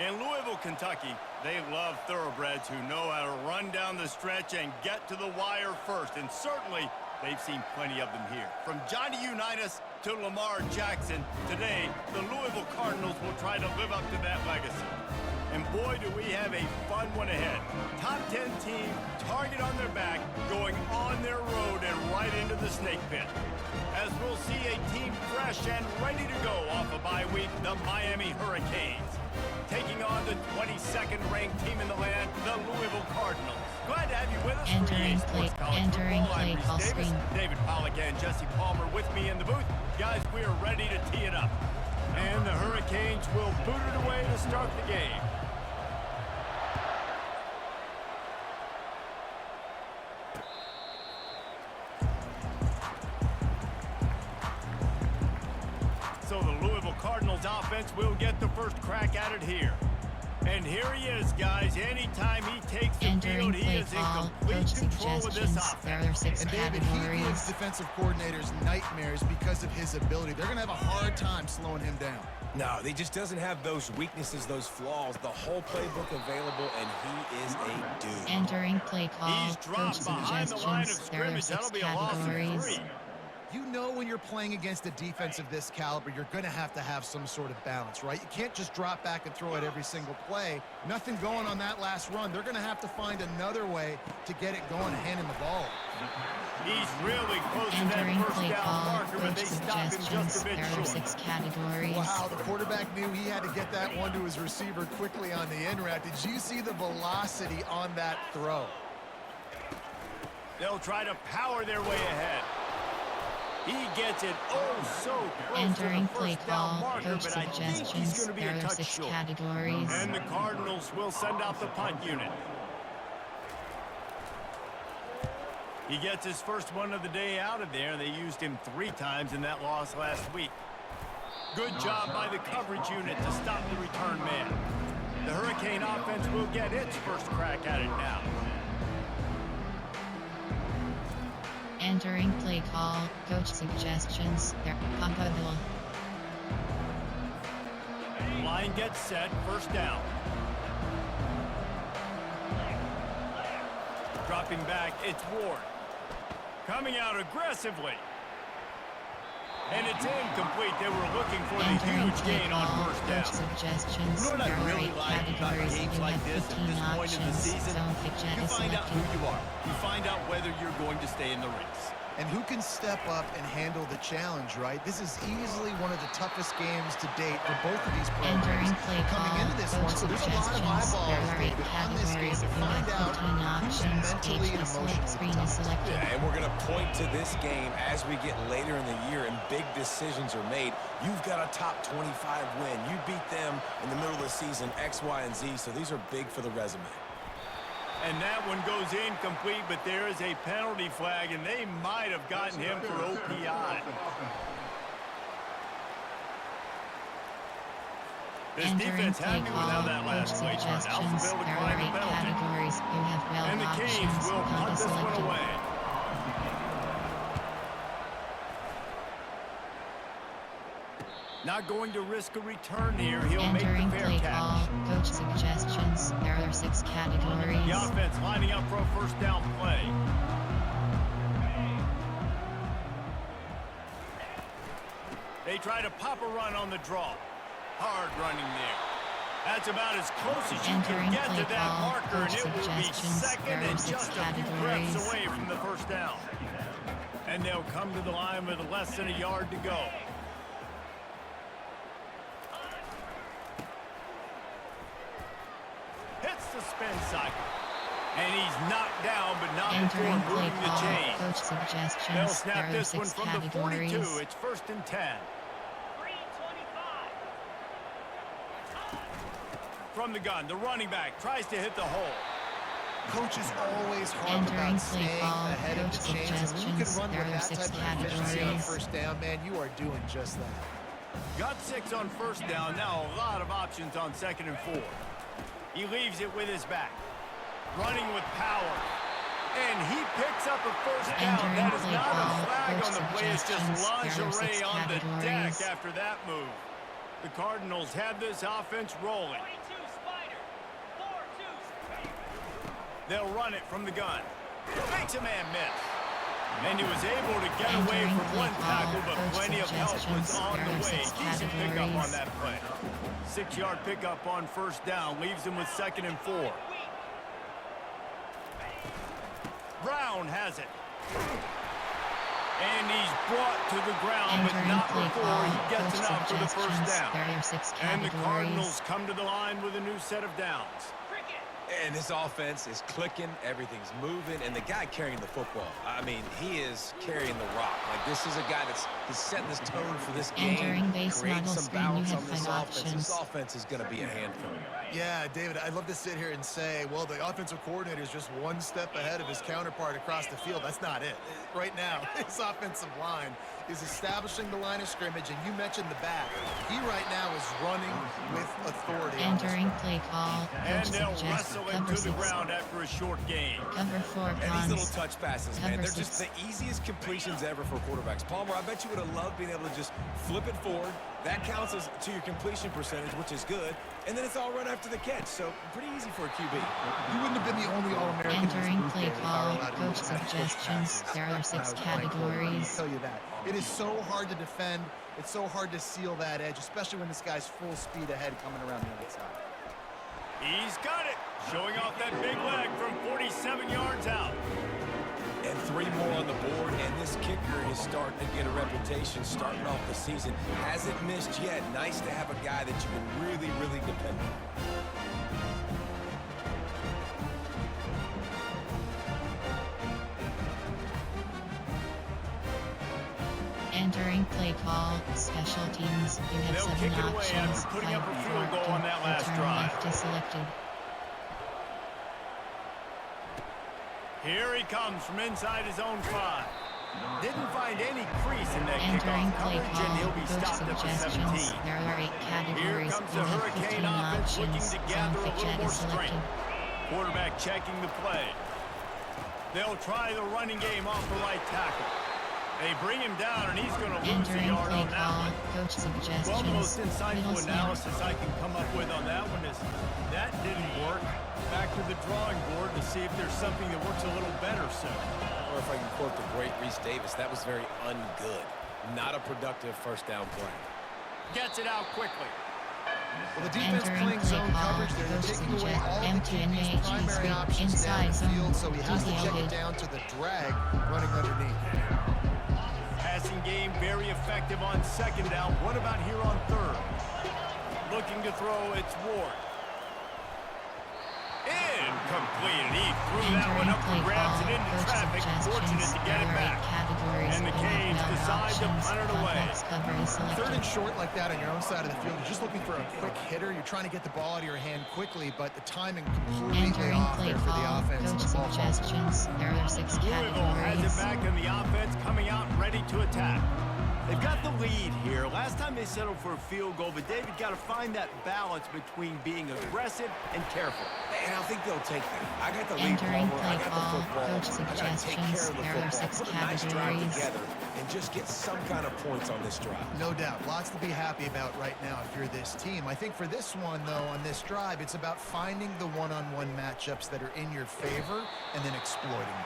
In Louisville, Kentucky, they love thoroughbreds who know how to run down the stretch and get to the wire first. And certainly, they've seen plenty of them here. From Johnny Unitas to Lamar Jackson, today, the Louisville Cardinals will try to live up to that legacy. And boy, do we have a fun one ahead. Top 10 team, target on their back, going on their road and right into the snake pit. As we'll see a team fresh and ready to go off a bye week, the Miami Hurricanes. Taking on the 22nd ranked team in the land, the Louisville Cardinals. Glad to have you with us. Entering play call screen. David Pollack and Jesse Palmer with me in the booth. Guys, we are ready to tee it up. And the Hurricanes will boot it away to start the game. So the Louisville Cardinals offense will get the first crack at it here. And here he is, guys. Anytime he takes the field, he is in complete control of this offense. There are 6 and David, categories. he gives defensive coordinators nightmares because of his ability. They're going to have a hard time slowing him down. No, he just doesn't have those weaknesses, those flaws, the whole playbook available, and he is a dude. Entering play call. He's dropped behind the line of scrimmage. That'll be a loss of 3. You know when you're playing against a defense of this caliber, you're going to have some sort of balance, right? You can't just drop back and throw it every single play. Nothing going on that last run. They're going to have to find another way to get it going, handing the ball. He's really close to Entering that first play down call. marker, but they stopped him Suggestions. just a bit There are short. 6 categories. Wow, the quarterback knew he had to get that one to his receiver quickly on the end route. Did you see the velocity on that throw? They'll try to power their way ahead. He gets it so close Entering to the play first down call. marker, Coach but I think he's suggestions. going to be There a are touch 6 short. categories. And the Cardinals will send out the punt unit. He gets his first one of the day out of there. They used him 3 times in that loss last week. Good job by the coverage unit to stop the return man. The Hurricane offense will get its first crack at it now. Entering play call. Coach suggestions. There. Compatible. Line gets set. First down. Dropping back, it's Ward. Coming out aggressively. And it's incomplete. They were looking for the Entering huge play gain on call. first Coach down. suggestions. You know what I There are really 8 like about categories. games You like have this at 15 this point in the options. season? Zone pick jet You is find out who selected. you are. You find out whether you're going to stay in the race. And who can step up and handle the challenge, right? This is easily one of the toughest games to date for both of these programs. Entering play Coming call. into this Coach one, so there's a lot of suggestions. There eyeballs, are 8 David, on this game categories. to You find have out 15 who's options. mentally and HB select emotionally screen the is toughest. selected. Yeah, and we're going to point to this game as we get later in the year and big decisions are made. You've got a top 25 win. You beat them in the middle of the season, X, Y, and Z, so these are big for the resume. And that one goes incomplete, but there is a penalty flag, and they might have gotten him for OPI. This Entering defense play happy with how call. that Coach last play turned out. suggestions. They'll There decline are the 8 penalty. categories. You have 12 And the Canes options. will Punt punt is this one selected. away. Not going to risk a return here. He'll Entering make the fair play catch. call. Coach suggestions. There are 6 categories. The offense lining up for a first down play. They try to pop a run on the draw. Hard running there. That's about as close as you can Entering get play to that call. marker, and Coach it will be suggestions. second There are and 6 just a few categories. reps away from the first down. And they'll come to the line with less than a yard to go. Hits the spin cycle. And he's knocked down, but not before Entering play moving the call. chain. Coach They'll suggestions. snap There are this one 6 from the 42. categories. It's first and 10. From the gun, the running back tries to hit the hole. Coach is always hard Entering about play staying call. ahead of Coach the chains. And when you can suggestions. run There with are that 6 type of efficiency on categories. first down, man, you are doing just that. Got 6 on first down. Now a lot of options on second and 4. He leaves it with his back. Running with power. And he picks up a first down. Entering That is play not a call. flag Coach on the play. It's just suggestions. There are lingerie 6 on the deck categories. after that move. The Cardinals have this offense rolling. They'll run it from the gun. Makes a man miss. And he was able to get away Entering from play one tackle, call, but coach plenty of help was suggestions. on There the are way. 6 Decent pickup on categories. that play. 6-yard pickup on first down. Leaves him with 2nd and 4. Brown has it. And he's brought to the ground, but Entering not play before call, he gets coach enough for the first suggestions. down. There are 6 And the categories. Cardinals come to the line with a new set of downs. And this offense is clicking, everything's moving, and the guy carrying the football, I mean, he is carrying the rock. Like, this is a guy he's setting this tone for this game. Entering base creating model some screen, you balance have on this 5 offense. options. This offense is going to be a handful. Yeah, David, I'd love to sit here and say, well, the offensive coordinator is just one step ahead of his counterpart across the field. That's not it. Right now, his offensive line is establishing the line of scrimmage, and you mentioned the back. He right now is running with authority. Entering play call, And coach they'll suggests wrestle cover into the 6. ground after a short gain. Cover 4 And these cons. little touch passes, man, Cover they're just the 6. easiest completions ever for quarterbacks. Palmer, I bet you would have loved being able to just flip it forward. That counts as to your completion percentage, which is good. And then it's all run after the catch, so pretty easy for a QB. You wouldn't have been the only All-American. Entering play call, coach suggestions. There are 6 categories. I'll tell you that. It is so hard to defend. It's so hard to seal that edge, especially when this guy's full speed ahead coming around the outside. He's got it. Showing off that big leg from 47 yards out. And 3 more on the board, and this kicker is starting to get a reputation starting off the season. Hasn't missed yet. Nice to have a guy that you can really, really depend on. Entering play call, special teams. You have They'll 7 kick it away options. after putting up a 5 field goal on that last return drive. left is selected. Here he comes from inside his own 5. Didn't find any crease in that Entering kickoff play coverage, and call, he'll be coach stopped at the suggestions. 17. There are 8 Here categories. comes You the have Hurricane 15 offense looking options. to Zone gather a pitch little at more is selected. strength. Quarterback checking the play. They'll try the running game off the right tackle. They bring him down, and he's going to lose a Entering yard play on that call, one. coach suggestions. Well, the most Middle insightful snap. analysis I can come up with on that one is that didn't work. Back to the drawing board to see if there's something that works a little better soon. Or if I can quote the great Reese Davis, that was very ungood. Not a productive first down play. Gets it out quickly. Well, the defense Entering playing play zone call, coverage, they're coach taking away suggest all the empty and QB's HE primary sweep options down inside the field, so zone. he has to check Deviated. it down to the drag running underneath. Passing game very effective on 2nd down. What about here on 3rd? Looking to throw, it's Ward. Incomplete. And he threw that one Entering up for play grabs call, and into coach traffic. Fortunate suggestions. to get it There are 8 back. categories. And the You have Canes 12 decide to options. punt it away. Complex cover is 3rd and selected. short like that on your own side of the field, you're just looking for a quick hitter. You're trying to get the ball out of your hand quickly, but the timing completely Entering off play there for the call, offense. coach The ball falls. suggestions. There are 6 Louisville has it categories. back in the offense, coming out ready to attack. They've got the lead here. Last time they settled for a field goal, but David got to find that balance between being aggressive and careful. And I think they'll take that. I got the lead, Entering Palmer. I play got the call, football. coach I got to take care suggestions. of the There are football. 6 Put a nice drive categories. together and just get some kind of points on this drive. No doubt. Lots to be happy about right now if you're this team. I think for this one, though, on this drive, it's about finding the one-on-one matchups that are in your favor and then exploiting.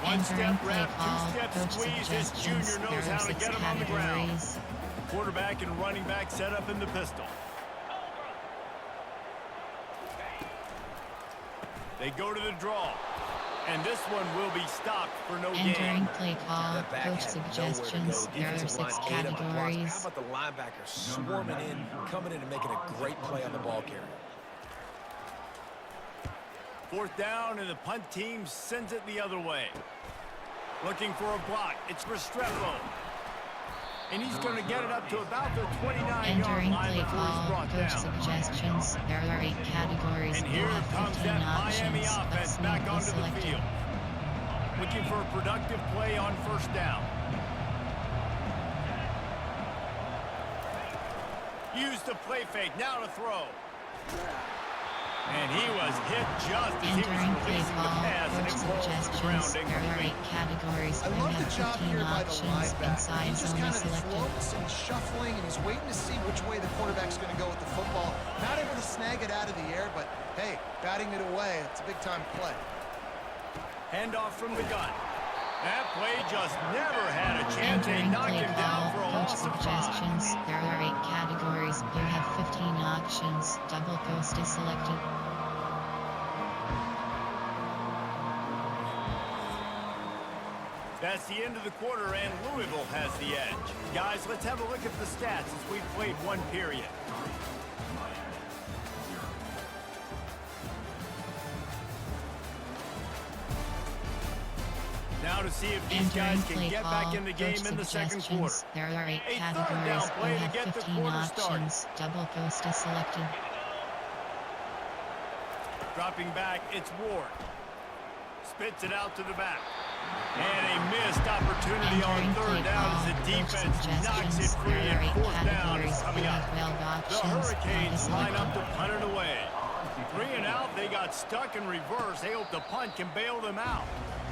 One Entering step play wrap, call, two-step coach squeeze. This suggestions. junior knows There are how to 6 get him on the ground. categories. Quarterback and running back set up in the pistol. They go to the draw. And this one will be stopped for no Entering gain. play call, The back coach had suggestions. nowhere to go. There are Defensive 6 line ate up the blocks. How categories. about the linebacker swarming in, coming in and making a great play on the ball carrier? 4th down, and the punt team sends it the other way. Looking for a block. It's Restrepo. And he's going to get it up to about the 29-yard Entering line play before he's call, brought coach down. suggestions. There are 8 categories. And You here have comes 15 that Miami options. offense But back smoothly onto the selected. field. Looking for a productive play on 1st down. Use the play fake. Now to throw. And he was hit just as he was Entering play releasing the call, pass, and coach it falls to the ground suggestions. There are incomplete. 8 categories. I You love have the job 15 here by the options. linebacker. Inside He just zone kind is of selected. floats and he's shuffling and he's waiting to see which way the quarterback's going to go with the football. Not able to snag it out of the air, but hey, batting it away, it's a big-time play. Handoff from the gun. That play just never had a chance. They Entering knocked play him down for a call, coach loss of 5. suggestions. There are 8 categories. You have 15 options. Double coast is selected. That's the end of the quarter, and Louisville has the edge. Guys, let's have a look at the stats as we've played one period. Now to see if these guys can get back in the game in the second quarter. There are 8 A third categories. down You play to have get the 15 quarter started. options. Double coast is selected. Dropping back, it's Ward. Spits it out to the back. And a missed opportunity on Entering third play down call, as the coach defense knocks it suggestions. free, There are and 8 fourth down is categories. coming You up. have 12 The options. Hurricanes Is line up selected. to punt it away. 3 and out, they got stuck in reverse. They hope the punt can bail them out.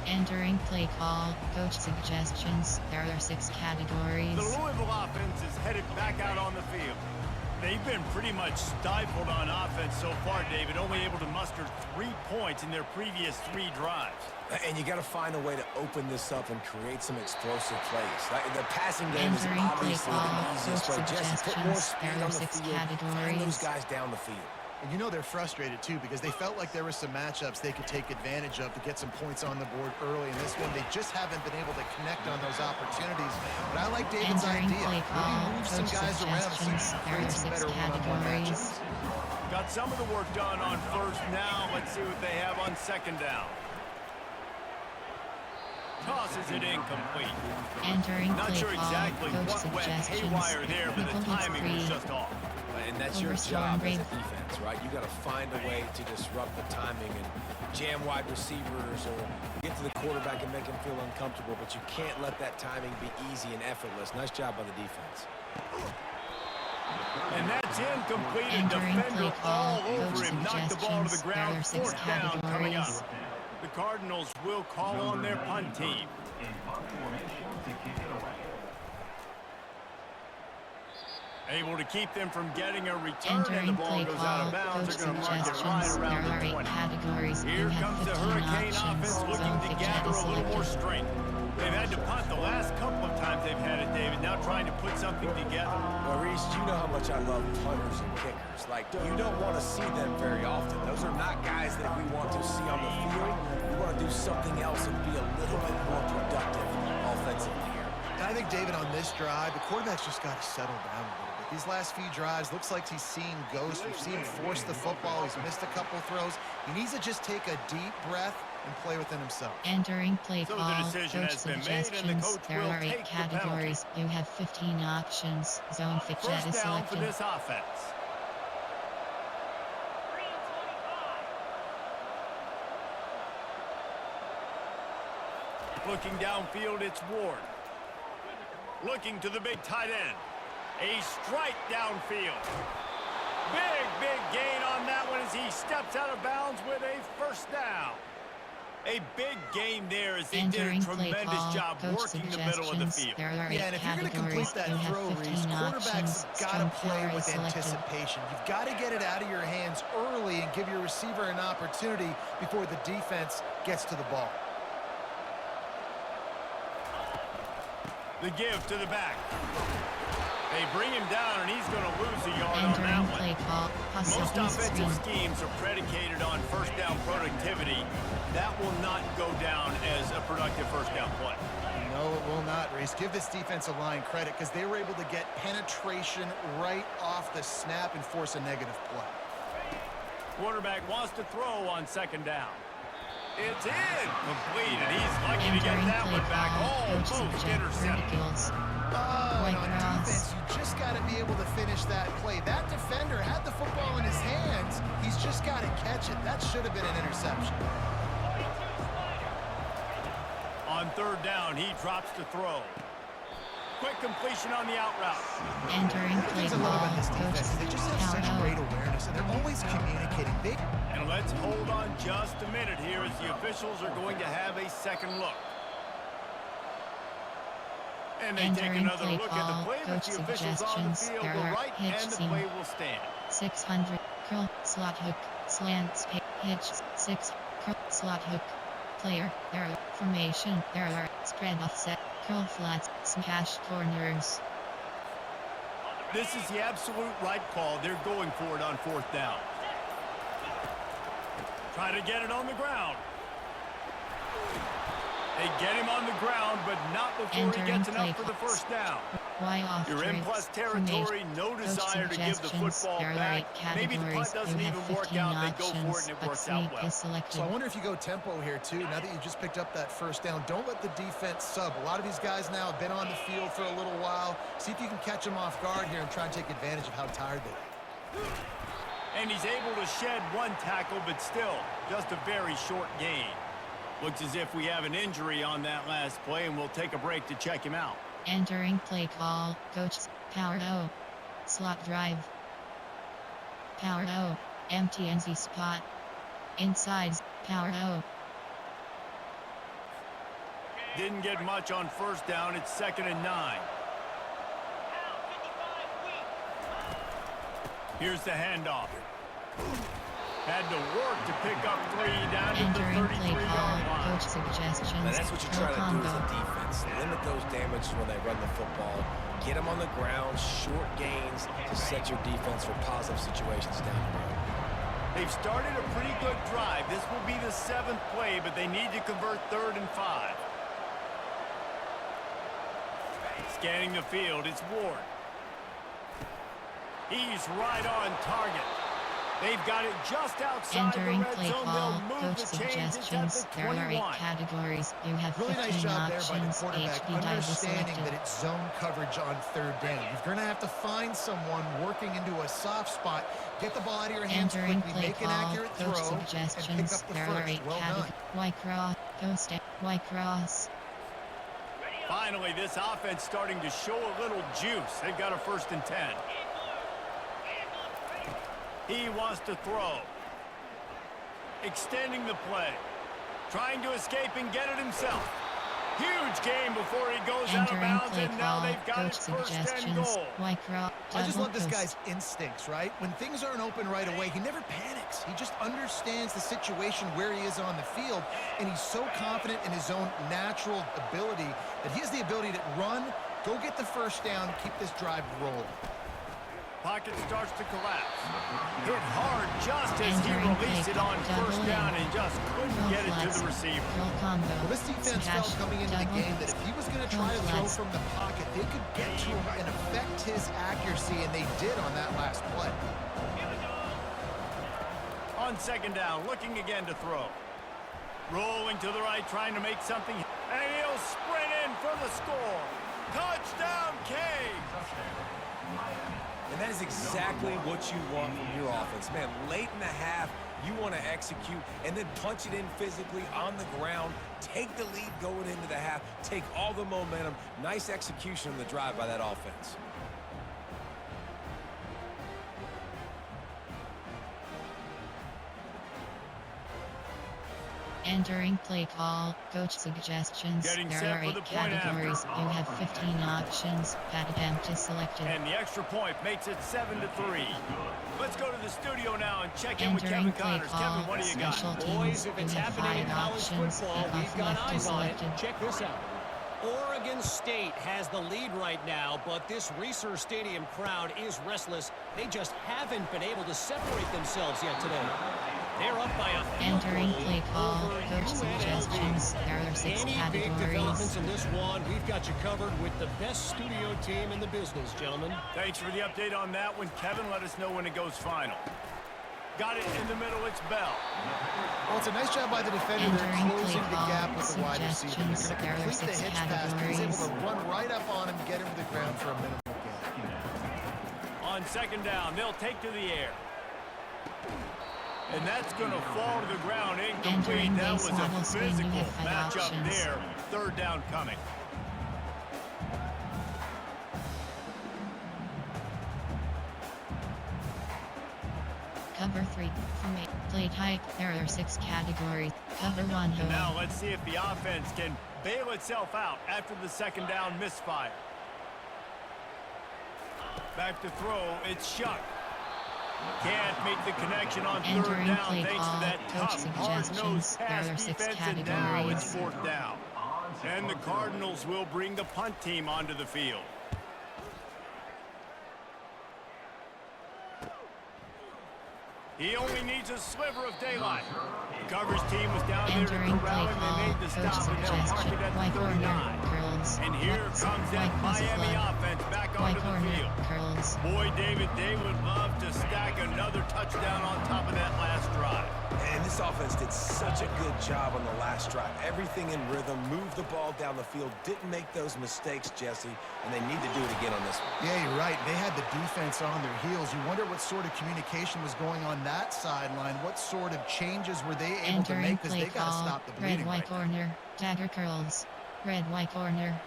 Entering play call, coach suggestions. There are 6 categories. The Louisville offense is headed back out on the field. They've been pretty much stifled on offense so far, David, only able to muster 3 points in their previous 3 drives. And you got to find a way to open this up and create some explosive plays. The passing game is Entering play obviously call, the easiest way. coach Just put more suggestions. speed There are on the 6 field. Find those categories. guys down the field. And you know they're frustrated, too, because they felt like there were some matchups they could take advantage of to get some points on the board early. In this one, they just haven't been able to connect on those opportunities. But I like David's Entering idea. play call, Maybe move some coach guys around and see if suggestions. you can There create are some 6 better one-on-one categories. matchups. Got some of the work done on first. Now let's see what they have on second down. Tosses it incomplete. Entering Not play sure call, exactly coach what went suggestions. haywire there, but the Nickel hits timing was free. just off. And that's your Overstorm job as a break. defense, right? You got to find a way to disrupt the timing and jam wide receivers or get to the quarterback and make him feel uncomfortable, but you can't let that timing be easy and effortless. Nice job by the defense. And that's incomplete, and Entering defender play call, all over coach him. Knocked the ball to the suggestions. There ground. are 6 Fourth down coming up. categories. The Cardinals will call on their punt team. Able to keep them from getting a return, and the Entering ball play goes call, out of bounds. coach They're going to mark it right suggestions. around There are the 8 20. categories. You Here have comes the 15 Hurricane options. offense looking Zone to fidget gather is a little more selected. strength. They've had to punt the last couple of times they've had it, David. Now trying to put something together. Well, Reese, you know how much I love punters and kickers. Like, you don't want to see them very often. Those are not guys that we want to see on the field. We want to do something else and be a little bit more productive offensively here. And I think, David, on this drive, the quarterback's just got to settle down a little bit. These last few drives, looks like he's seeing ghosts. We've seen him force the football. He's missed a couple throws. He needs to just take a deep breath and play within himself. Entering play So the call, decision coach has been made, and the suggestions. coach There will are 8 take the penalty. categories. You have 15 options. Zone fidget First is down for selected. this offense. Looking downfield, it's Ward. Looking to the big tight end. A strike downfield. Big gain on that one as he steps out of bounds with a first down. A big gain there as they did a Entering play tremendous call, job coach working the middle of the suggestions. field. There are 8 Yeah, and if you're going to categories. complete that You have throw, 15 Reese, quarterbacks options. got to Strong play player is with selected. anticipation. You've got to get it out of your hands early and give your receiver an opportunity before the defense gets to the ball. The give to the back. They bring him down, and he's going to lose a yard on Entering that one. play call, pass Most up offensive screen. schemes are predicated on first down productivity. That will not go down as a productive first down play. No, it will not, Reese. Give this defensive line credit because they were able to get penetration right off the snap and force a negative play. Quarterback wants to throw on second down. It's in. Complete, and he's lucky to get Entering that play one back. call, coach Almost suggestions. intercepted. Verticals. Oh, and on White cross. defense, you just got to be able to finish that play. That defender had the football in his hands. He's just got to catch it. That should have been an interception. On third down, he drops to throw. Quick completion on the out route. Entering play Things I love call, about this coach defense is they just have such count great out. awareness, and they're always communicating. And let's hold on just a minute here as the officials are going to have a second look. And they take Entering another play look at the call, play, but coach the officials on the suggestions. field There will are write, hitch and the seam. play will stand. 600 curl slot hook slant hitch 6 curl slot hook. player, error, formation, error, spread offset, curl flats, smash corners. This is the absolute right call. They're going for it on 4th down. Try to get it on the ground. They get him on the ground, but not before he gets enough for the first down. You're in plus territory, no desire to give the football back. Maybe the punt doesn't even work out, they go for it and it works out well. So I wonder if you go tempo here too, now that you just picked up that first down. Don't let the defense sub. A lot of these guys now have been on the field for a little while. See if you can catch them off guard here and try and take advantage of how tired they are. And he's able to shed one tackle, but still, just a very short gain. Looks as if we have an injury on that last play, and we'll take a break to check him out. Entering play call, coach, power O. Slot drive. Power O, empty NZ spot. Inside, power O. Didn't get much on first down, it's 2nd and 9. Here's the handoff. Had to work to pick up 3 down to the 33-yard line. Coach suggestions. Now that's what you're trying to do as a defense. Limit those damages when they run the football. Get them on the ground, short gains to set your defense for positive situations down the road. They've started a pretty good drive. This will be the 7th play, but they need to convert 3rd and 5. Scanning the field, it's Ward. He's right on target. They've got it just outside Entering the red play zone. call, They'll move coach the chains. It's at suggestions. the There are 8 21. categories. You have Really 15 nice job there by the options. quarterback, HD dive understanding selected. that it's zone coverage on 3rd down. You're going to have to find someone working into a soft spot, get the ball out of your hands Entering quickly, play make an call, accurate coach throw, and pick suggestions. up the There are 8 first. Well done. categories. Y cross, coast, Y cross. Finally, this offense starting to show a little juice. They've got a 1st and 10. He wants to throw. Extending the play. Trying to escape and get it himself. Huge game before he goes out of Entering bounds, play and now call, they've got coach it 1st and suggestions. goal. Y cross, I just love this double guy's instincts, right? When things aren't open right away, he never panics. He just understands the situation where he is on the field, and he's so confident in his own natural ability that he has the ability to run, go get the first down, keep this drive rolling. Pocket starts to collapse. Hit hard just as he Entering released play it on call, 1st double down in. and just couldn't Curl get it to flats, the receiver. curl combo. Well, this defense Smash, felt coming into the double, game that if he was going to try to throw from the pocket, they could get to him and affect his accuracy, and they did on that last play. On 2nd down, looking again to throw. Rolling to the right, trying to make something. And he'll sprint in for the score. Touchdown, Canes! And that is exactly what you want from your offense. Man, late in the half, you want to execute and then punch it in physically on the ground, take the lead going into the half, take all the momentum. Nice execution on the drive by that offense. Entering play call, coach suggestions. Getting There set are for 8 the point categories. after. You have 15 options. Attempt is selected. And the extra point makes it 7-3. Let's go to the studio now and check in with Entering Kevin play Connors. call, Kevin, what do you got? special Boys, teams. if You it's have happening in 5 college options. football, Kick we've off got left is eyes on it. selected. Check this out. Oregon State has the lead right now, but this Reser Stadium crowd is restless. They just haven't been able to separate themselves yet today. They're up by a field Entering goal play call, over coach UNLV. suggestions. There are 6 Any big developments categories. in this one, we've got you covered with the best studio team in the business, gentlemen. Thanks for the update on that one. Kevin, let us know when it goes final. Got it in the middle, it's Bell. Well, it's a nice job by the defender. They're Entering closing play the call, gap with the wide receiver. They're suggestions. going to There are complete the 6 hitch pass, but he's able to categories. run right up on him, get him to the ground for a minimal gain. On 2nd down, they'll take to the air. And that's going to fall to the ground incomplete. Entering That base was model a screen, you physical have 5 matchup options. there. 3rd down coming. Cover 3. From 8. Play type. There are 6 categories. Cover 1 And now hole. let's see if the offense can bail itself out after the 2nd down misfire. Back to throw, it's Shuck. Can't make the connection on third Entering down play thanks to call, that coach tough, hard-nosed suggestions. pass There are 6 defense, and now it's categories. fourth down. And the Cardinals will bring the punt team onto the field. He only needs a sliver of daylight. The coverage team was down there to Entering corral play him. call, They made the coach stop, and they'll mark suggestion. it at Y the corner, 39. curls. And here comes that Miami offense back Y onto the corner, field. curls. Boy, David, they would love to stack another touchdown on top of that last drive. And this offense did such a good job on the last drive. Everything in rhythm, moved the ball down the field, didn't make those mistakes, Jesse, and they need to do it again on this one. Yeah, you're right. They had the defense on their heels. You wonder what sort of communication was going on that sideline. What sort of changes were they able to Entering make, because play they got to call, stop the red bleeding Y right now. corner, dagger curls. Red Y corner,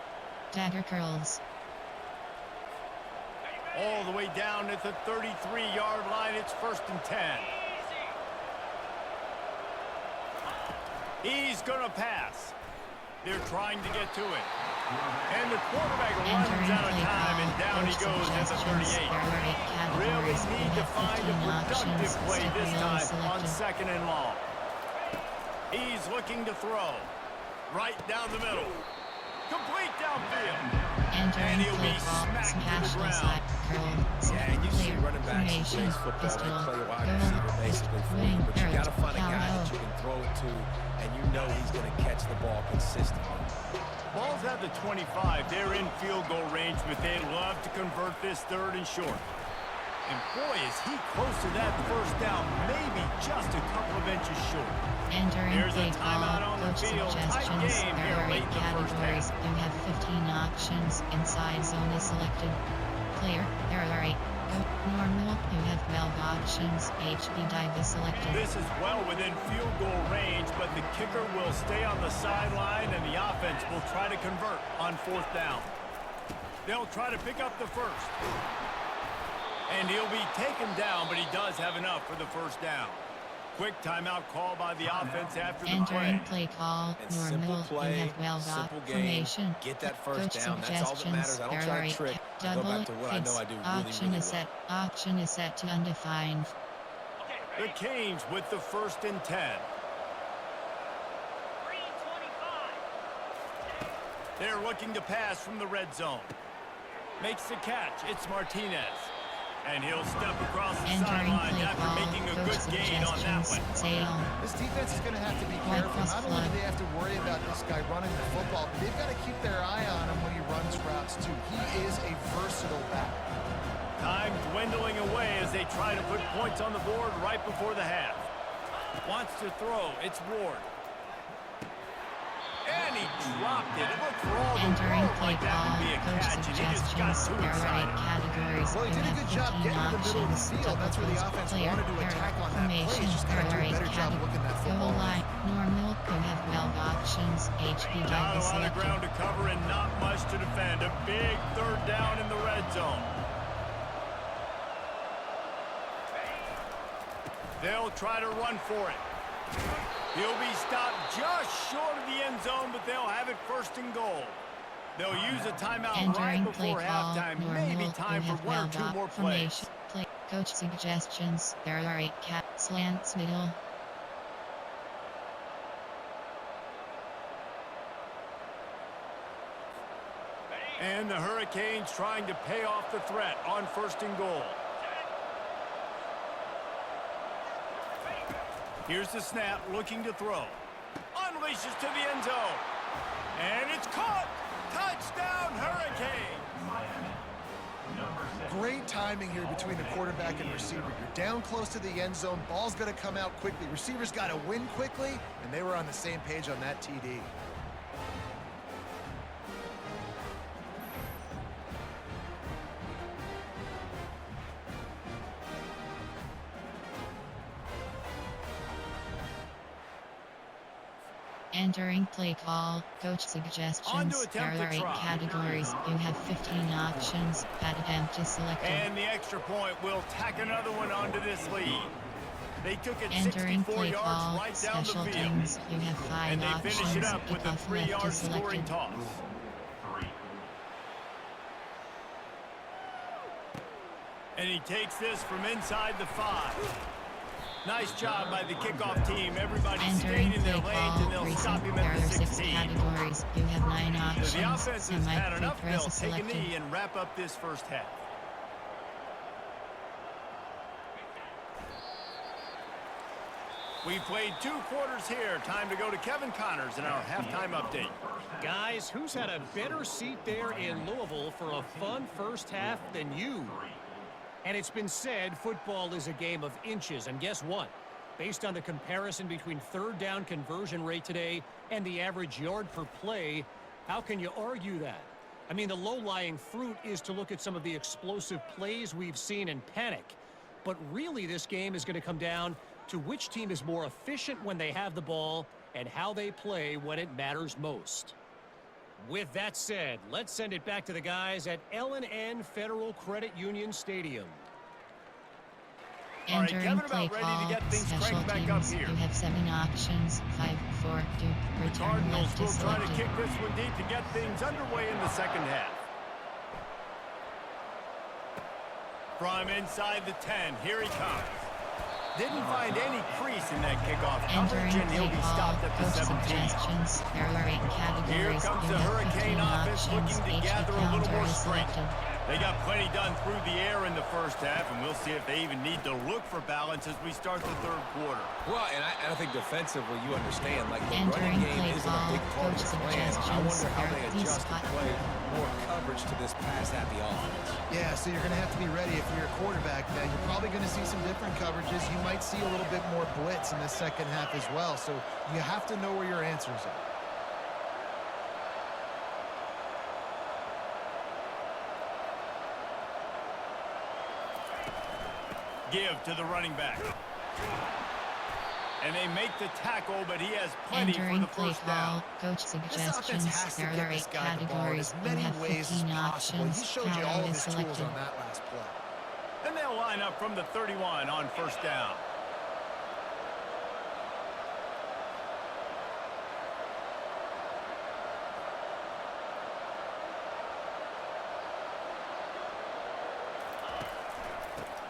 dagger curls. All the way down at the 33-yard line, it's 1st and 10. He's going to pass. They're trying to get to it. And the quarterback runs Entering out of play time, call, and down he coach goes at the suggestions. 38. There are 8 Really categories. need You to have find a 15 productive options. play Step this below time on selected. 2nd and long. He's looking to throw. Right down the middle. Complete downfield. Entering And he'll play be call, smacked to the smash ground. side, curl. Yeah, and you see Clear, running backs in formation, today's football, pistol, they play a wide go, receiver basically for you, wing, but you got to curl, find a guy power, that you can throw it to, and you know he's going to catch the ball consistently. Ball's at the 25. They're in field goal range, but they'd love to convert this 3rd and short. And boy, is he close to that first down, maybe just a couple of inches short. Entering There's a play timeout call, on the coach field. Tight suggestions. game There here are late 8 in the first categories. half. You have 15 options. Inside zone is selected. Clear. There are 8. Normal. You have 12 options. HB dive is selected. This is well within field goal range, but the kicker will stay on the sideline, and the offense will try to convert on 4th down. They'll try to pick up the first. And he'll be taken down, but he does have enough for the 1st down. Quick timeout call by the offense after the Entering play. play call. And simple Normal. play, You have 12 simple game, formation. get that first Coach down. That's all that matters. I don't suggestions. try There to are trick. 8. I go Double back to what I know I do really, Option really is set. well. Option is set to undefined. The Canes with the 1st and 10. They're looking to pass from the red zone. Makes the catch. It's Martinez. And he'll step across the Entering sideline play after call. making a Coach good gain on that suggestions. one. Sale. This defense is going to have to be White careful. cross Not only do flag. they have to worry about this guy running the football, but they've got to keep their eye on him when he runs routes, too. He is a versatile back. Time dwindling away as they try to put points on the board right before the half. Wants to throw. It's Ward. And he dropped it. It looked for all the Entering world play like that call. would be a Coach catch, and he just got suggestions. too There are 8 excited. categories. Well, he You did a have good job 15 getting to the middle of the options. field. That's where the Double offense clear. wanted to There attack are on that play. formation. He's just got to do There a are better 8 job looking that football. Goal line. Normal. You have 12 options. HB Not dive a is lot of selected. ground to cover and not much to defend. A big 3rd down in the red zone. They'll try to run for it. He'll be stopped just short of the end zone, but they'll have it 1st and goal. They'll use a timeout right Entering play before call. halftime. Normal. Maybe You time for have 1 or 12 2 more formation. plays. Play. Coach suggestions. There are 8 slants middle. And the Hurricanes trying to pay off the threat on 1st and goal. Here's the snap, looking to throw. Unleashes to the end zone. And it's caught. Touchdown, Hurricanes. Great timing here between the quarterback and receiver. You're down close to the end zone. Ball's going to come out quickly. Receivers got to win quickly, and they were on the same page on that TD. Entering play call. Coach suggestions. On to There attempt the are 8 try. categories. You have 15 options. Pat attempt is selected. And the extra point will tack another one onto this lead. They took it Entering 64 play yards call. right down Special the field. teams. You have 5 And they options. finish it up with a Kickoff left 3-yard is scoring selected. toss. And he takes this from inside the 5. Nice job by the kickoff team. Everybody stayed in their lanes, and they'll stop him at the 16. Categories. You have 9 options. The offense has had enough. They'll take a selected. knee and wrap up this first half. We played 2 quarters here. Time to go to Kevin Connors in our halftime update. Guys, who's had a better seat there in Louisville for a fun first half than you? And it's been said football is a game of inches. And guess what? Based on the comparison between third down conversion rate today and the average yard per play, how can you argue that? I mean, the low-lying fruit is to look at some of the explosive plays we've seen and panic. But really, this game is going to come down to which team is more efficient when they have the ball and how they play when it matters most. With that said, let's send it back to the guys at L&N Federal Credit Union Stadium. All right, Entering Kevin, play about ready call. to get things Special cranked back up teams. here. You have 7 options. 5, 4, 2. The Return Cardinals left will is try to selected. kick this one deep to get things underway in the second half. From inside the 10, here he comes. Didn't find any crease in that kickoff coverage, Entering and he'll play be call. stopped at the Coach 17. suggestions. There are 8 categories. Here comes you the have Hurricane 15 offense options. looking to Each gather a little counter more is strength. selected. They got plenty done through the air in the first half, and we'll see if they even need to look for balance as we start the third quarter. Well, and I think defensively, you understand, like the Entering running game play isn't a big call. part of Coach the plan. I suggestions. wonder how There they are these adjust to spot- play more coverage to this pass-happy offense. Yeah, so you're going to have to be ready if you're a quarterback. Now, you're probably going to see some different coverages. You might see a little bit more blitz in the second half as well. So you have to know where your answers are. Give to the running back. And they make the tackle, but he has plenty for Entering the play first down. call. Coach This offense suggestions. has to There get are 8 this guy the ball in categories. as You many have ways as 15 possible. He options. showed you all Power of is his tools selected. on that last play. And they'll line up from the 31 on first down.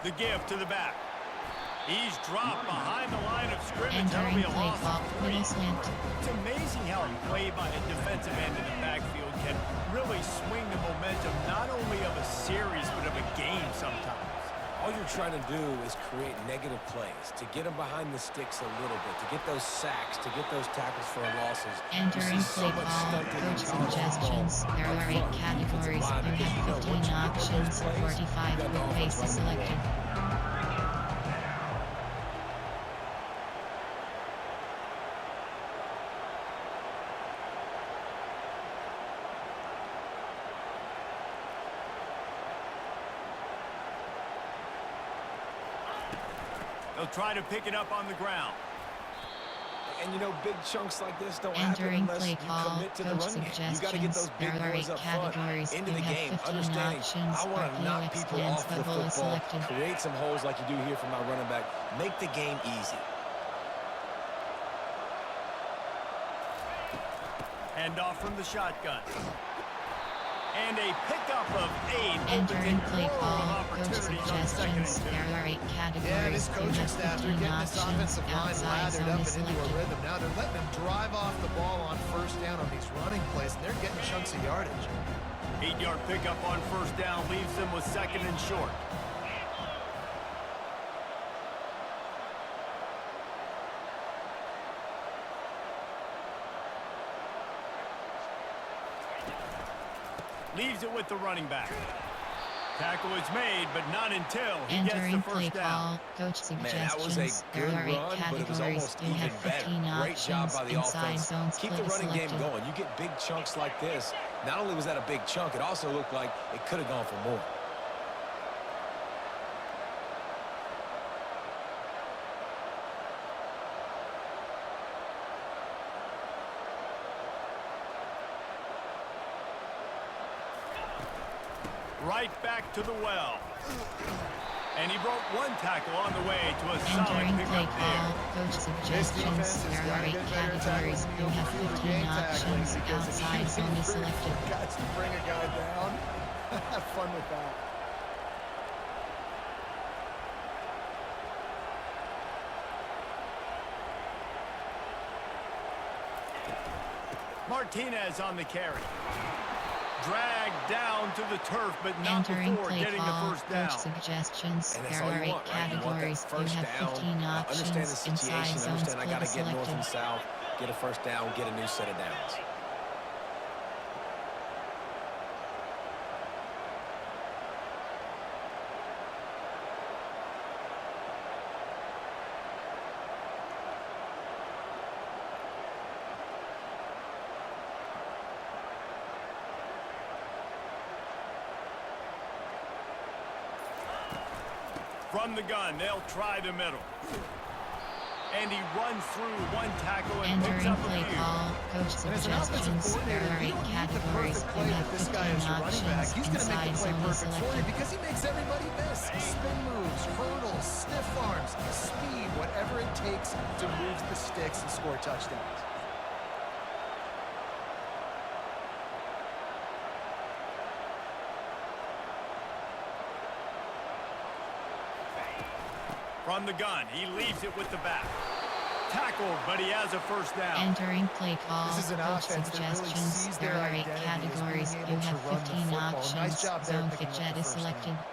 The give to the back. He's dropped behind the line of scrimmage. That'll Entering be a play loss call. of 3. Middle slant. It's amazing how a play by a defensive end in the backfield can really swing the momentum not only of a series but of a game sometimes. All you're trying to do is create negative plays, to get them behind the sticks a little bit, to get those sacks, to get those tackles for losses. Entering You see play so much call. stunted in Coach college suggestions. football. There are 8 categories. You have 15 options. 45 with base selected. They'll try to pick it up on the ground. And, you know, big chunks like this don't Entering happen unless play you call. commit to the Coach run game. You got to get suggestions. those big There are 8 boys up front categories. into You the have game. 15 Understanding, options. I want to knock RPOX people plans off the football is football, selected. create some holes like you do here from my running back. Make the game easy. Hand off from the shotgun. And a pickup of 8 opens Entering a play world call. of Coach opportunities on second and suggestions. 2. There are 8 categories. Yeah, this You coaching have staff, they're 15 getting this options. offensive line Outside lathered zone up is and into a selected. rhythm. Now they're letting them drive off the ball on first down on these running plays, and they're getting chunks of yardage. 8-yard pickup on first down leaves them with second and short. Leaves it with the running back. Tackle is made, but not until he gets the Entering play first down. call. Coach Man, that was a suggestions. good There are 8 run, but it was categories. almost You even have 15 better. Great job options. by the Inside offense. zone Keep the split is running game selected. going. You get big chunks like this. Not only was that a big chunk, it also looked like it could have gone for more. Right back to the well. And he broke one tackle on the way to a solid Entering play pickup there. call. Coach This defense suggestions. has There got are to 8 get better at categories. tackling You the have open field 15 game tackling, options. because if Outside you zone is bring selected. guys to bring a guy down, have fun with that. Martinez on the carry. Dragged down to the turf, but not Entering before play getting call, the first down. coach suggestions. And that's There all are you 8 want, right? You want that categories. You first have down. 15 Understand the options. Inside situation. zones, Understand I got to click get north selected. and south, get a first down, get a new set of downs. From the gun, they'll try the middle. And he runs through one tackle and picks Entering up a play few. call, coach And as an offensive suggestions. There coordinator, are you 8 don't need the categories. perfect You play have with this guy 15 as your running back. options. He's going to make Inside the play zone perfect for you selected. because he makes everybody miss. Spin moves, hurdles, stiff arms, speed, whatever it takes to move the sticks and score touchdowns. From the gun, he leaves it with the back. Tackled, but he has a first down. Entering play call, This is an coach offense that really suggestions. sees There their are 8 identity as categories. being You able to have run the 15 football. options. Nice job there Zone picking up fidget the is first selected. down.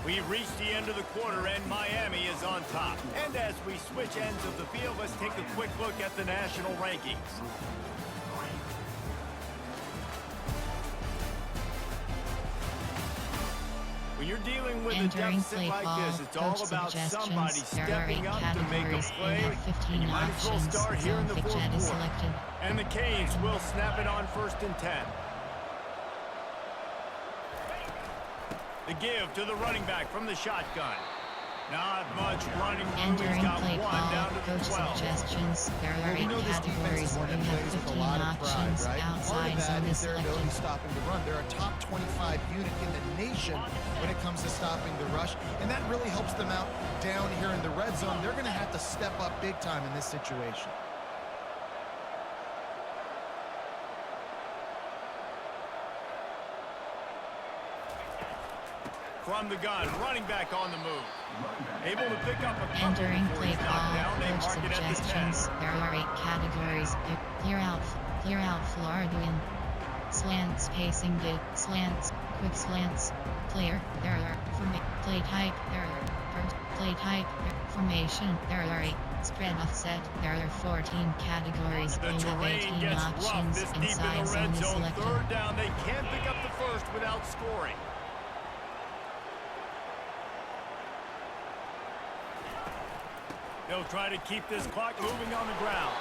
We reach the end of the quarter, and Miami is on top. And as we switch ends of the field, let's take a quick look at the national rankings. When you're dealing with a Entering deficit play like call, this, it's all coach about somebody suggestions. There are 8 stepping up to make a categories. You play. have And 15 you might as well options. start here in Zone the fourth fidget is quarter. selected. And the Canes will snap it on 1st and 10. The give to the running back from the shotgun. Not much running room. He's Entering got play one call, down to the coach 12. suggestions. There are We 8 know this defense categories. is one You that have plays with a 15 lot of pride, options. right? Part Outside of that zone is is their ability selected. stopping the run. They're a top 25 unit in the nation when it comes to stopping the rush, and that really helps them out down here in the red zone. They're going to have to step up big time in this situation. From the gun, running back on the move. Able to pick up a couple Entering before play he's knocked call, down. They coach mark it at the 10. suggestions. There are 8 categories. Clear out Florida win. Slants, pacing bit, slants, quick slants. Clear, there are play type, there are first play type, formation, there are 8. Spread offset, there are 14 categories. The You have terrain 18 gets rough options. this deep in Inside the zone red is zone. selected. 3rd down. They can't pick up the first without scoring. They'll try to keep this clock moving on the ground.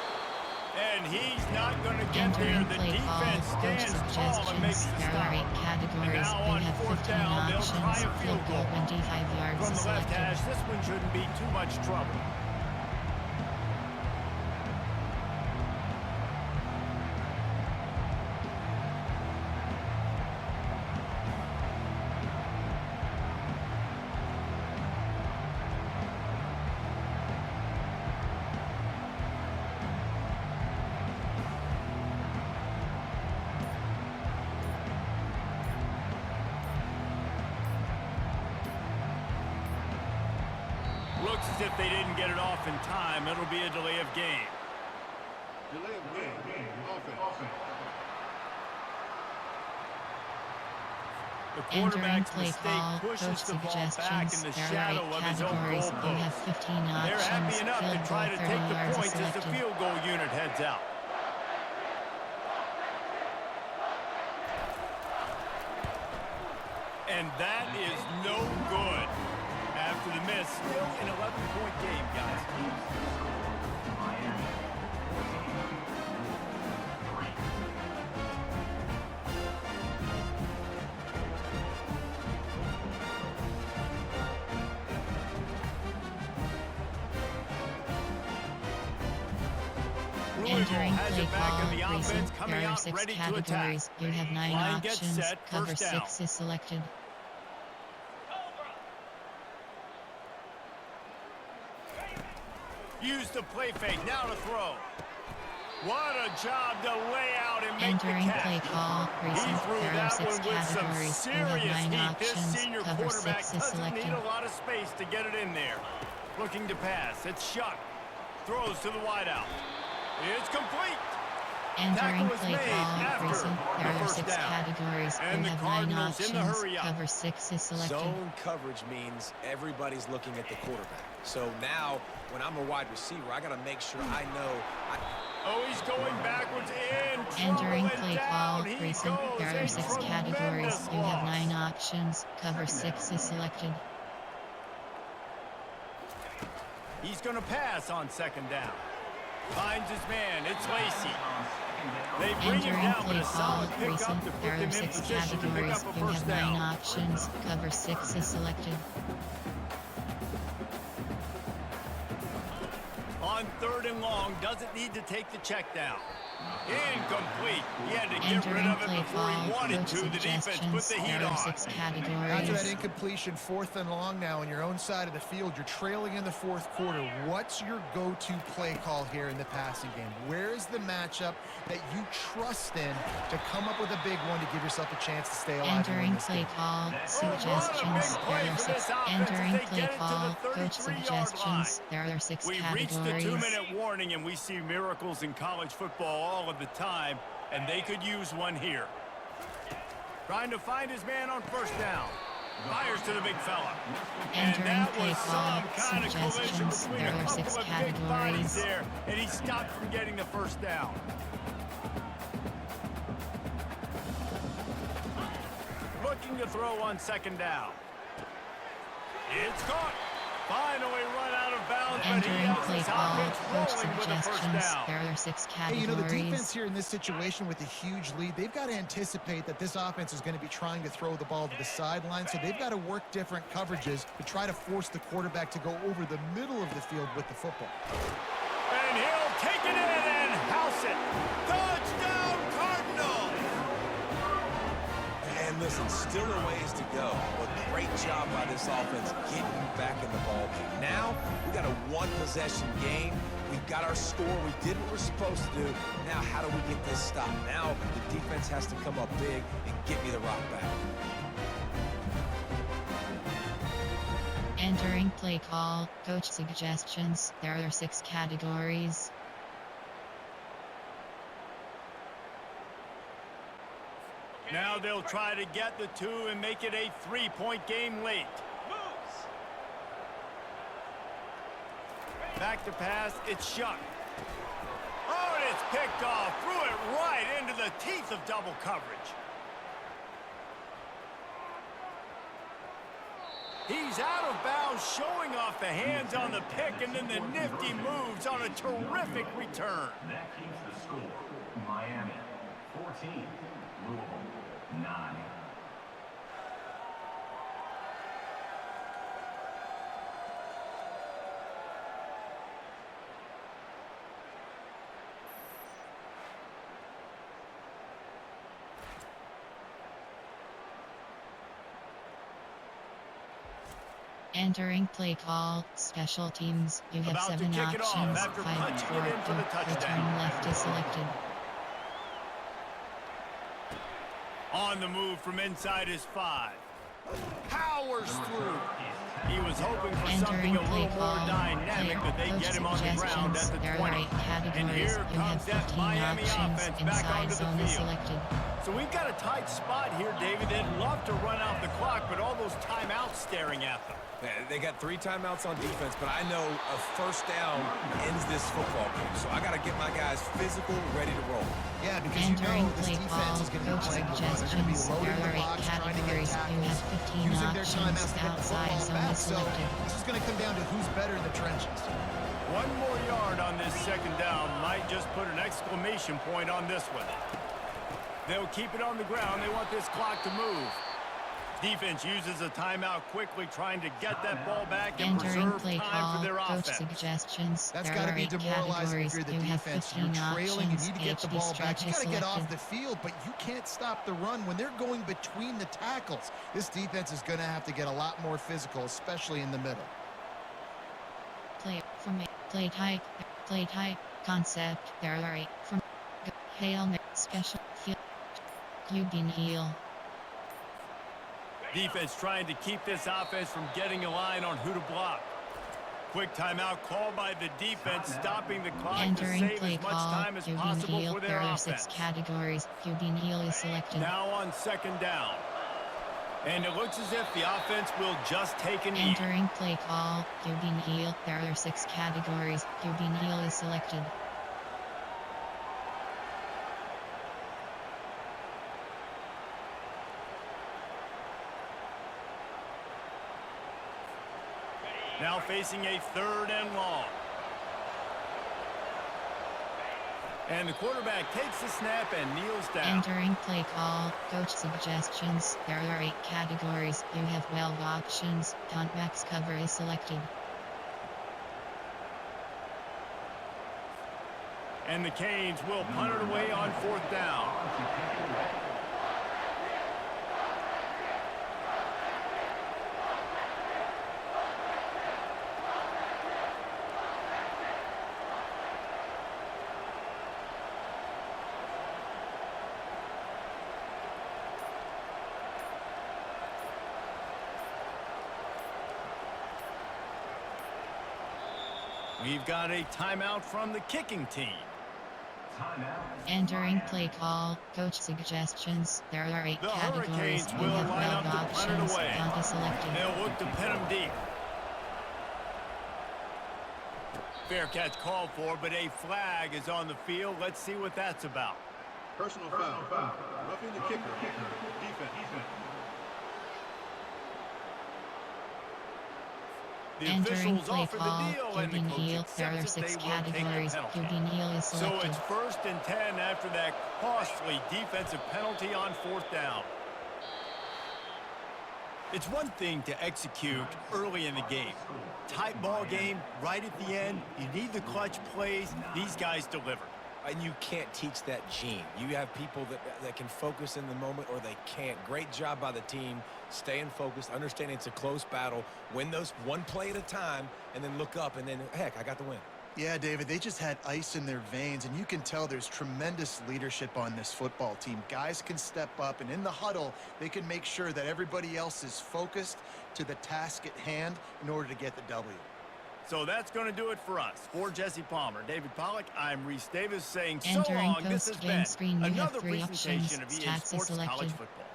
And he's not going to get there. Entering The play call, defense coach stands tall and makes suggestions. the There are 8 stop. categories. And now You on have 4th 15 down, they'll options. try a field goal. 25 yards From is the left selected. hash, this one shouldn't be too much trouble. Looks as if they didn't get it off in time. It'll be a delay of game. Delay of game. Offense. The Entering quarterback's play mistake call, pushes coach the ball back in suggestions. the There are shadow 8 of his own categories. goal You have post. 15 They're happy options. enough to Field try goal to 30 take the yards is points as the selected. field goal unit heads out. And that is no good. After the miss, still an 11-point game, guys. Louisville Entering has play it back call, in the offense, recent. coming There are out 6 ready to attack. categories. You have 9 Line gets options. set, Cover first down. 6 is selected. Use the play fake, now to throw. What a job to lay out and make Entering the play catch. call, He recent, threw there are that 6 one with some categories. You have serious 9 heat. This options, senior cover quarterback 6 is doesn't selected. need a lot of space to get it in there. Looking to pass. It's Shuck. Throws to the wideout. It's complete. Entering Tackle is play made call, after recent, the there are first 6 down. categories. And You the have 9 Cardinals in the options, hurry up. cover 6 is selected. Zone coverage means everybody's looking at the quarterback. So now, when I'm a wide receiver, I got to make sure I know. Oh, he's going backwards in trouble Entering and play down. call, He recent, goes. there are A 6 categories. tremendous You have loss. 9 options, cover 6 is selected. He's going to pass on second down. Finds his man. It's Lacey. They bring him Entering down, but play a call, solid pickup recent, to put there them are in 6 position to pick categories. up a You first have 9 down. options, cover 6 is selected. On third and long, doesn't need to take the check down. Incomplete. He had to get rid Entering of it play before he call, wanted coach to. The defense put suggestions, the heat there are on. 6 After that categories. incompletion, 4th and long now on your own side of the field, you're trailing in the 4th quarter. What's your go-to play call here in the passing game? Where is the matchup that you trust in to come up with a big one to give yourself a chance to stay alive and win Entering this play game? call, What a suggestions, big play there are for 6. this offense as Entering they play get it to call, the coach 33-yard suggestions, line. there are 6 We reached the categories. 2-minute warning, and we see miracles in college football all of the time, and they could use one here. Trying to find his man on first down. Fires to the big fella. And Entering that play was call, some kind of collision suggestions, between there a are couple 6 of big bodies categories. there, and he stopped from getting the first down. Looking to throw on second down. It's caught. Finally run out of bounds, but he Entering has play his call, offense coach rolling with the first suggestions, down. there are 6 Hey, categories. the defense here in this situation with a huge lead, they've got to anticipate that this offense is going to be trying to throw the ball to the sideline, so they've got to work different coverages to try to force the quarterback to go over the middle of the field with the football. And he'll take it in and house it. Touchdown, Cardinals! And listen, still a ways to go, but great job by this offense getting back in the ball game. Now, we got a one-possession game. We've got our score. We did what we're supposed to do. Now, how do we get this stopped? Now, the defense has to come up big and get me the rock back. Entering play call, coach suggestions, there are 6 categories. Now they'll try to get the 2 and make it a 3-point game late. Back to pass, it's Shuck. Oh, and it's picked off. Threw it right into the teeth of double coverage. He's out of bounds, showing off the hands on the pick, and then the nifty moves on a terrific return. That keeps the score. Miami 14, Louisville 9. Entering play call, special teams, you have About to 7 kick it off options, after 5 punching it forward, in for the touchdown. return left is selected. On the move from inside his 5. Powers through. He was hoping for something Entering a play little more call, dynamic, player, but they coach get him on the ground at suggestions, the there 20. are 8 And categories, here you have comes that 15 Miami options, offense back inside onto the zone is field. selected. So we've got a tight spot here, David. They'd love to run out the clock, but all those timeouts staring at them. They got 3 timeouts on defense, but I know a first down ends this football game. So I got to get my guys physical, ready to roll. Yeah, because you Entering know this play defense call, is going to be coach playing the run. They're going to be suggestions, loading there the are 8 box, trying to get categories, you tackles, have 15 using their options, timeouts to get the outside football zone back. is So selected. this is going to come down to who's better in the trenches. 1 more yard on this second down might just put an exclamation point on this one. They'll keep it on the ground. They want this clock to move. Defense uses a timeout quickly, trying to get that ball back and Entering preserve play time call, for their coach offense. suggestions, That's there got to are be 8 demoralizing if categories, you're the you have defense. You're 15 trailing. You options, need to get the HD ball back. stretch You is got to get off selected. the field, but you can't stop the run. When they're going between the tackles, this defense is going to have to get a lot more physical, especially in the middle. Play from play type, Concept. There are 8 from Hail Special Field. Eugene Heel. Defense trying to keep this offense from getting a line on who to block. Quick timeout called by the defense, stopping the clock to Entering save play as much call. time as Eugene possible Heel. for There their are offense. 6 categories. Eugene Heel is selected. Now on second down. And it looks as if the offense will just take a knee. Entering play call. Eugene Heel. There are 6 categories. Eugene Heel is selected. Now facing a 3rd and long. And the quarterback takes the snap and kneels down. Entering play call. Coach suggestions. There are 8 categories. You have 12 options. Countbacks cover is selected. And the Canes will punt it away on 4th down. We've got a timeout from the kicking team. Entering play call. Coach suggestions. There are 8 The categories. Hurricanes You will have line up 12 to punt it options. away. Count is selected. They'll look to pin them deep. Fair catch called for, but a flag is on the field. Let's see what that's about. Personal foul. Roughing the kicker. Defense. The Entering officials play offer call. the deal, and the Eugene coach Heel. There are accepts that 6 they will take the categories. penalty. Eugene Heel is So selected. it's 1st and 10 after that costly defensive penalty on 4th down. It's one thing to execute early in the game. Tight ball game, right at the end. You need the clutch plays. These guys deliver. And you can't teach that gene. You have people that can focus in the moment or they can't. Great job by the team, staying focused, understanding it's a close battle, win those one play at a time, and then look up, and then, heck, I got the win. Yeah, David, they just had ice in their veins, and you can tell there's tremendous leadership on this football team. Guys can step up, and in the huddle, they can make sure that everybody else is focused to the task at hand in order to get the W. So that's going to do it for us. For Jesse Palmer, David Pollack, I'm Reese Davis saying so Entering long. This has post-game been screen, you have another 3 presentation options. of EA Stats is Sports College selected. Football.